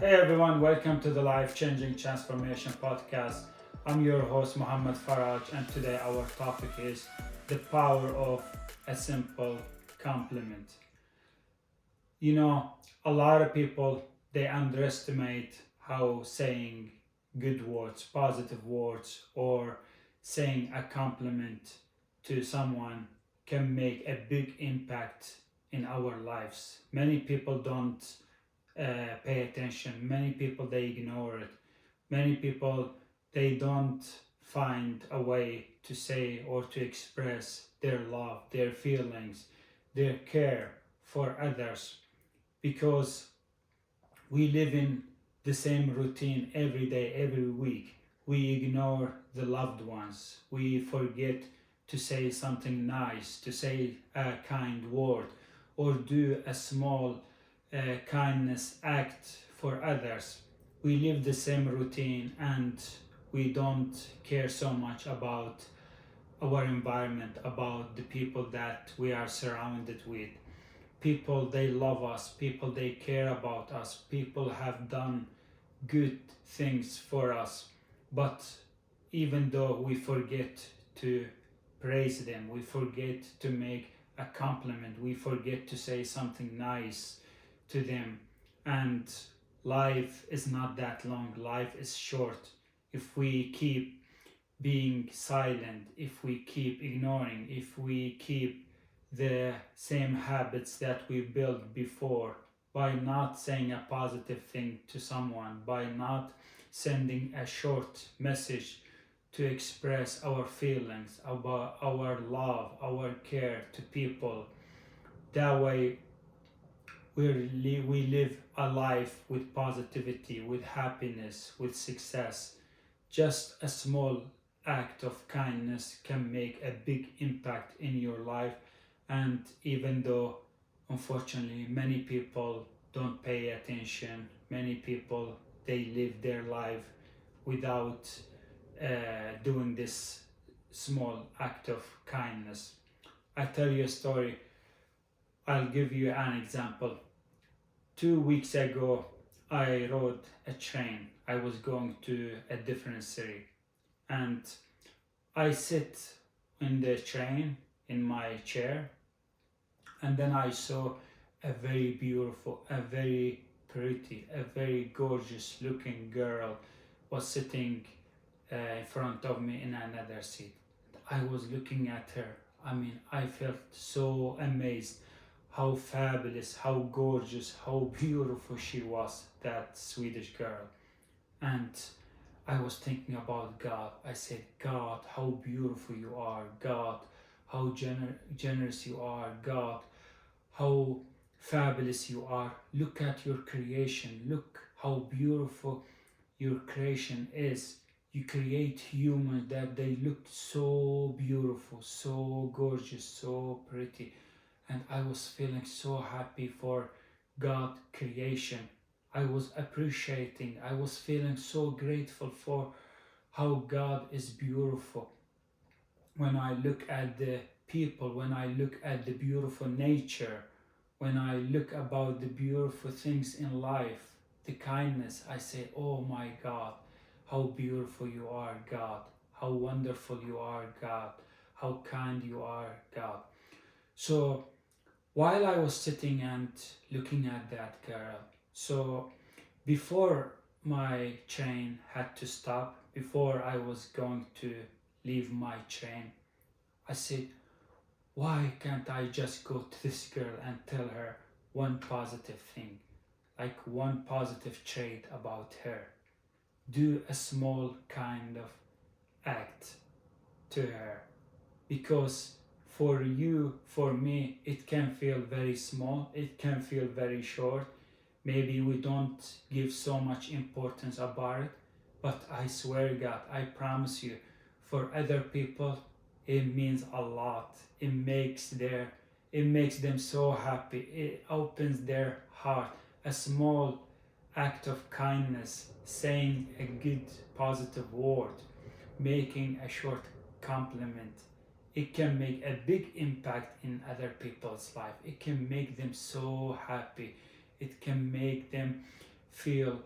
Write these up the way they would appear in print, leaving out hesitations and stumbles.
Hey everyone, welcome to the Life Changing Transformation Podcast. I'm your host Muhammad Faraj, and today our topic is the power of a simple compliment. You know, a lot of people they underestimate how saying good words, positive words, or saying a compliment to someone can make a big impact in our lives. Many people don't pay attention. Many people they ignore it. Many people they don't find a way to say or to express their love, their feelings, their care for others because we live in the same routine every day, every week. We ignore the loved ones. We forget to say something nice, to say a kind word, or do a small kindness act for others. We live the same routine and we don't care so much about our environment, about the people that we are surrounded with. People they love us, people they care about us, people have done good things for us. But even though we forget to praise them, we forget to make a compliment, we forget to say something nice to them. And life is not that long, life is short. If we keep being silent, if we keep ignoring, if we keep the same habits that we built before, by not saying a positive thing to someone, by not sending a short message to express our feelings about our love, our care to people, that way we live a life with positivity, with happiness, with success. Just a small act of kindness can make a big impact in your life. And even though, unfortunately, many people don't pay attention, many people they live their life without doing this small act of kindness. I tell you a story. I'll give you an example. 2 weeks ago, I rode a train. I was going to a different city, and I sit in the train in my chair, and then I saw a very beautiful, a very pretty, a very gorgeous looking girl was sitting in front of me in another seat. I was looking at her. I felt so amazed how fabulous, how gorgeous, how beautiful she was, that Swedish girl. And I was thinking about God. I said, God, how beautiful you are. God, how generous you are. God, how fabulous you are. Look at your creation. Look how beautiful your creation is. You create humans that they look so beautiful, so gorgeous, so pretty. And I was feeling so happy for God creation. I was appreciating, I was feeling so grateful for how God is beautiful. When I look at the people, when I look at the beautiful nature, when I look about the beautiful things in life, the kindness, I say, oh my God, how beautiful you are, God. How wonderful you are, God. How kind you are, God. So while I was sitting and looking at that girl, so before my train had to stop, before I was going to leave my train, I said, why can't I just go to this girl and tell her one positive thing, like one positive trait about her? Do a small kind of act to her, because for you, for me, it can feel very small, it can feel very short. Maybe we don't give so much importance about it, but I swear God, I promise you, for other people, it means a lot. It makes them so happy. It opens their heart. A small act of kindness, saying a good positive word, making a short compliment, it can make a big impact in other people's life. It can make them so happy. It can make them feel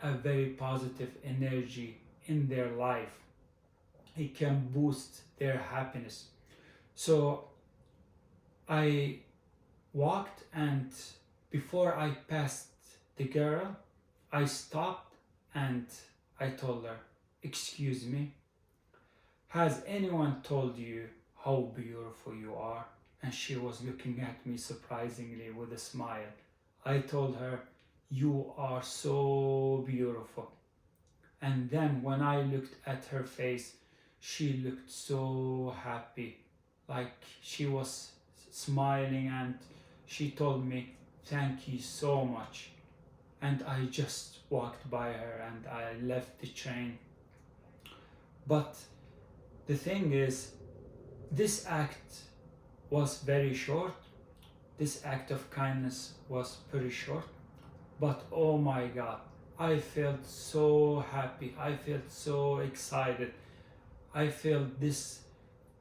a very positive energy in their life. It can boost their happiness. So I walked, and before I passed the girl, I stopped and I told her, "Excuse me, has anyone told you how beautiful you are?" And she was looking at me surprisingly with a smile. I told her, "You are so beautiful." And then when I looked at her face, she looked so happy, like she was smiling, and she told me, "Thank you so much." And I just walked by her and I left the train. But the thing is, this act was very short. This act of kindness was pretty short. But oh my God, I felt so happy. I felt so excited. I felt this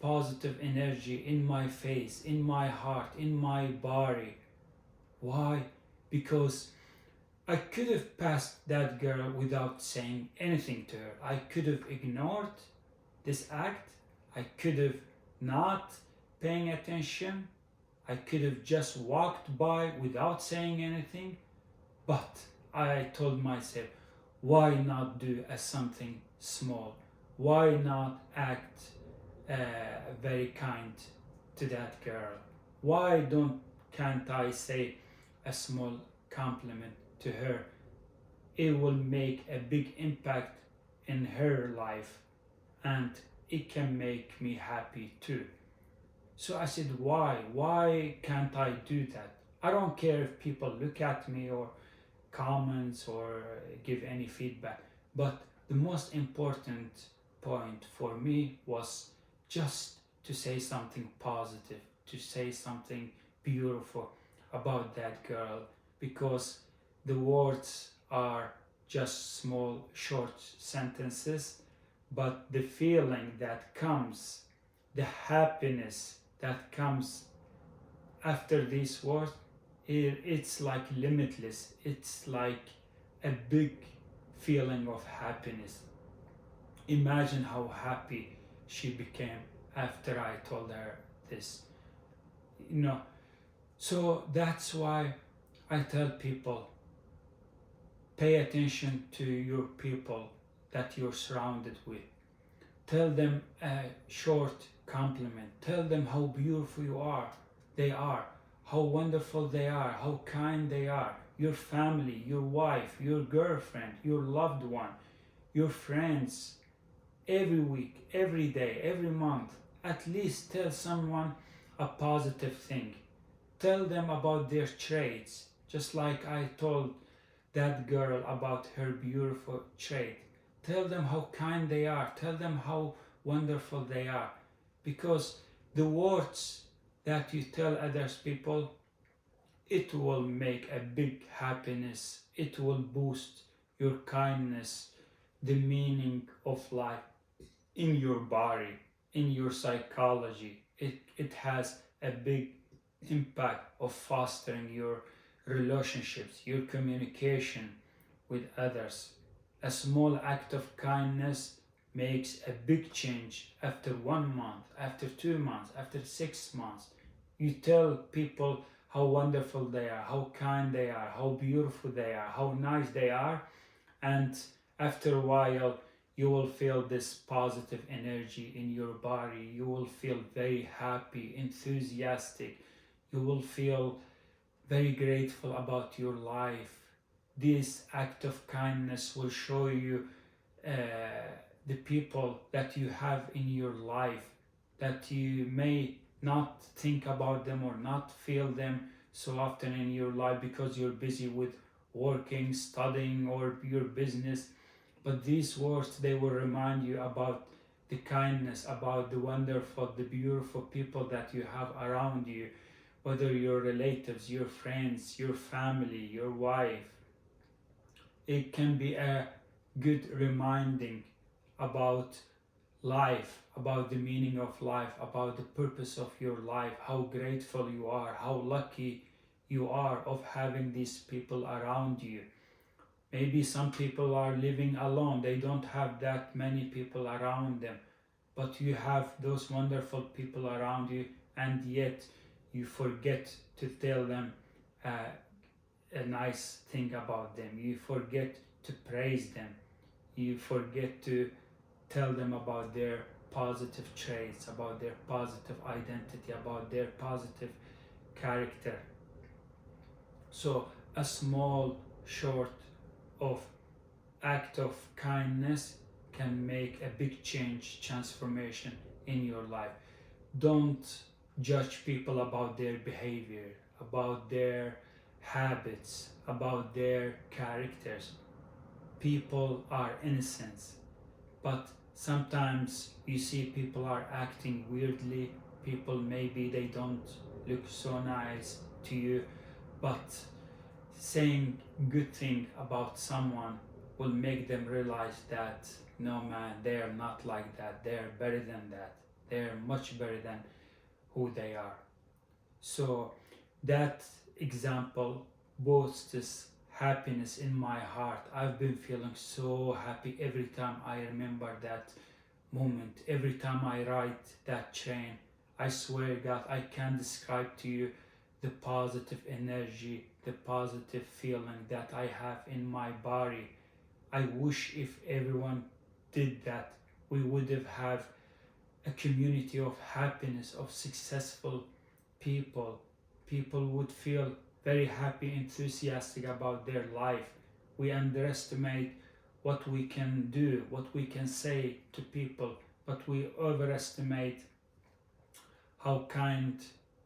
positive energy in my face, in my heart, in my body. Why? Because I could have passed that girl without saying anything to her. I could have ignored this act. I could have not paying attention. I could have just walked by without saying anything. But I told myself, why not do something small? Why not act very kind to that girl? Why can't I say a small compliment to her? It will make a big impact in her life, and it can make me happy too. So I said, why? Why can't I do that? I don't care if people look at me or comments or give any feedback, but the most important point for me was just to say something positive, to say something beautiful about that girl, because the words are just small short sentences, but the feeling that comes, the happiness that comes after these words, it's like limitless. It's like a big feeling of happiness. Imagine how happy she became after I told her this. You know, so that's why I tell people, pay attention to your people that you're surrounded with. Tell them a short compliment. Tell them how beautiful they are, how wonderful they are, how kind they are. Your family, your wife, your girlfriend, your loved one, your friends. Every week, every day, every month, at least tell someone a positive thing. Tell them about their traits, just like I told that girl about her beautiful trait. Tell them how kind they are. Tell them how wonderful they are. Because the words that you tell others people, it will make a big happiness. It will boost your kindness, the meaning of life in your body, in your psychology. It has a big impact of fostering your relationships, your communication with others. A small act of kindness makes a big change after 1 month, after 2 months, after 6 months. You tell people how wonderful they are, how kind they are, how beautiful they are, how nice they are, and after a while you will feel this positive energy in your body. You will feel very happy, enthusiastic. You will feel very grateful about your life. This act of kindness will show you the people that you have in your life, that you may not think about them or not feel them so often in your life because you're busy with working, studying, or your business. But these words, they will remind you about the kindness, about the wonderful, the beautiful people that you have around you, whether your relatives, your friends, your family, your wife. It can be a good reminding about life, about the meaning of life, about the purpose of your life, how grateful you are, how lucky you are of having these people around you. Maybe some people are living alone, they don't have that many people around them, but you have those wonderful people around you, and yet you forget to tell them a nice thing about them. You forget to praise them. You forget to tell them about their positive traits, about their positive identity, about their positive character. So a small, short of act of kindness can make a big change, transformation in your life. Don't judge people about their behavior, about their habits, about their characters. People are innocent, but sometimes you see people are acting weirdly. People, maybe they don't look so nice to you, but saying good thing about someone will make them realize that no, man, they are not like that, they are better than that, they are much better than who they are. So that example boosts happiness in my heart. I've been feeling so happy every time I remember that moment, every time I ride that train. I swear God, I can't describe to you the positive energy, the positive feeling that I have in my body. I wish if everyone did that, we would have a community of happiness, of successful people. People would feel very happy, enthusiastic about their life. We underestimate what we can do, what we can say to people, but we overestimate how kind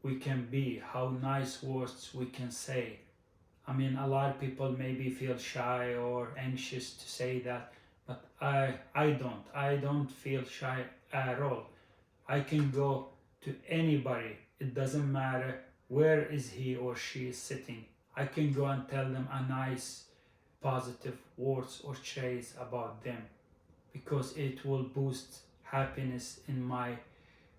we can be, how nice words we can say. I mean, a lot of people maybe feel shy or anxious to say that, but I don't feel shy at all. I can go to anybody, it doesn't matter where is he or she is sitting. I can go and tell them a nice positive words or traits about them, because it will boost happiness in my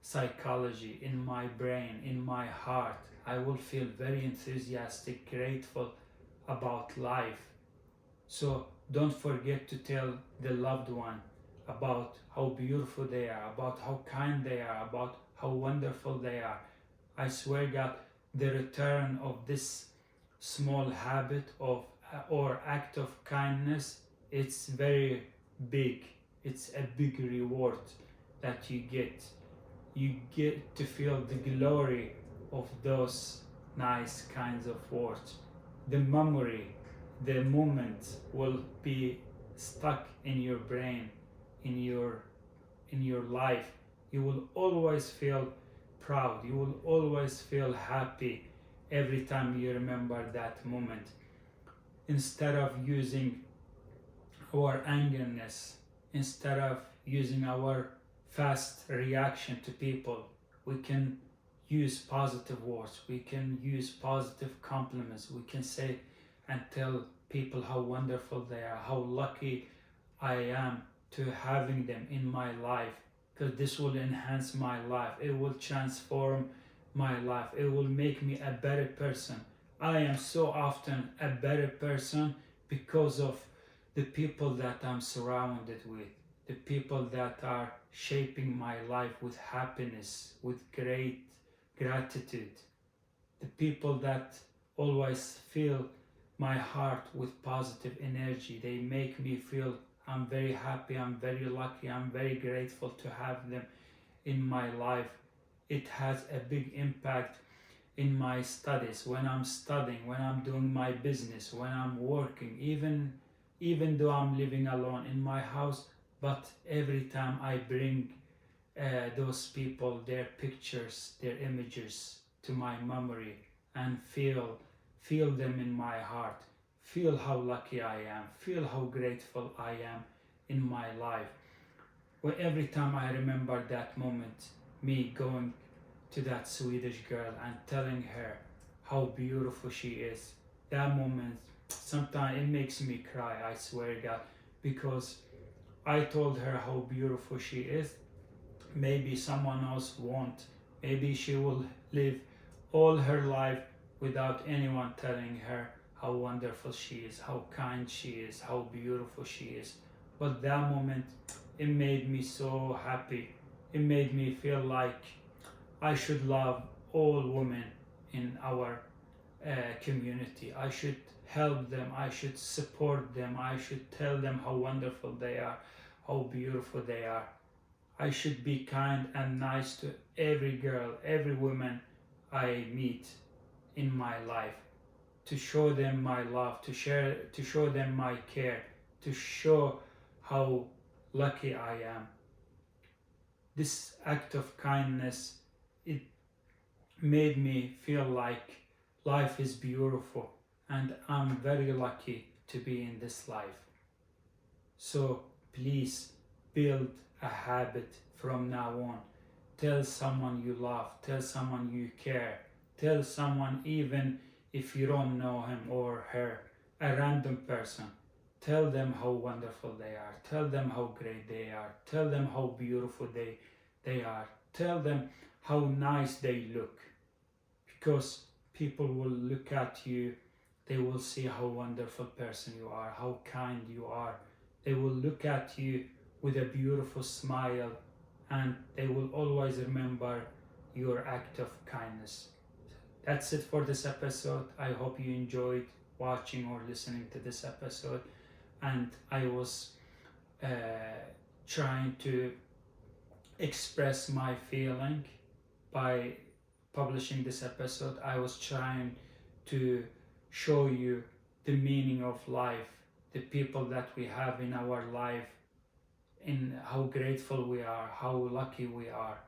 psychology, in my brain, in my heart. I will feel very enthusiastic, grateful about life. So don't forget to tell the loved one about how beautiful they are, about how kind they are, about how wonderful they are. I swear God, the return of this small habit of or act of kindness, it's very big. It's a big reward that you get. You get to feel the glory of those nice kinds of words. The memory, the moment will be stuck in your brain, in your life. You will always feel proud, you will always feel happy every time you remember that moment. Instead of using our angerness, instead of using our fast reaction to people, we can use positive words, we can use positive compliments, we can say and tell people how wonderful they are, how lucky I am to having them in my life, because this will enhance my life, it will transform my life, it will make me a better person. I am so often a better person because of the people that I'm surrounded with, the people that are shaping my life with happiness, with great gratitude, the people that always fill my heart with positive energy. They make me feel I'm very happy, I'm very lucky, I'm very grateful to have them in my life. It has a big impact in my studies, when I'm studying, when I'm doing my business, when I'm working, even though I'm living alone in my house. But every time I bring those people, their pictures, their images to my memory, and feel them in my heart, feel how lucky I am, feel how grateful I am in my life. Well, every time I remember that moment, me going to that Swedish girl and telling her how beautiful she is, that moment, sometimes it makes me cry, I swear God, because I told her how beautiful she is. Maybe someone else won't. Maybe she will live all her life without anyone telling her how wonderful she is, how kind she is, how beautiful she is. But that moment, it made me so happy. It made me feel like I should love all women in our community. I should help them, I should support them, I should tell them how wonderful they are, how beautiful they are. I should be kind and nice to every girl, every woman I meet in my life, to show them my love, to show them my care, to show how lucky I am. This act of kindness, it made me feel like life is beautiful and I'm very lucky to be in this life. So please build a habit from now on. Tell someone you love, tell someone you care, tell someone, even if you don't know him or her, a random person. Tell them how wonderful they are, tell them how great they are, tell them how beautiful they are, tell them how nice they look. Because people will look at you, they will see how wonderful person you are, how kind you are. They will look at you with a beautiful smile, and they will always remember your act of kindness. That's it for this episode. I hope you enjoyed watching or listening to this episode. And I was trying to express my feeling by publishing this episode. I was trying to show you the meaning of life, the people that we have in our life, in how grateful we are, how lucky we are.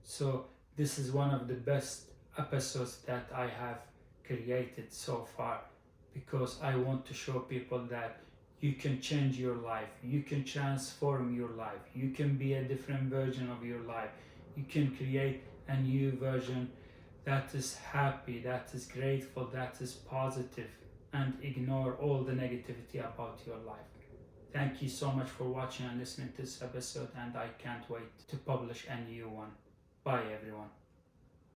So this is one of the best episodes that I have created so far, because I want to show people that you can change your life, you can transform your life, you can be a different version of your life, you can create a new version that is happy, that is grateful, that is positive, and ignore all the negativity about your life. Thank you so much for watching and listening to this episode, and I can't wait to publish a new one. Bye everyone.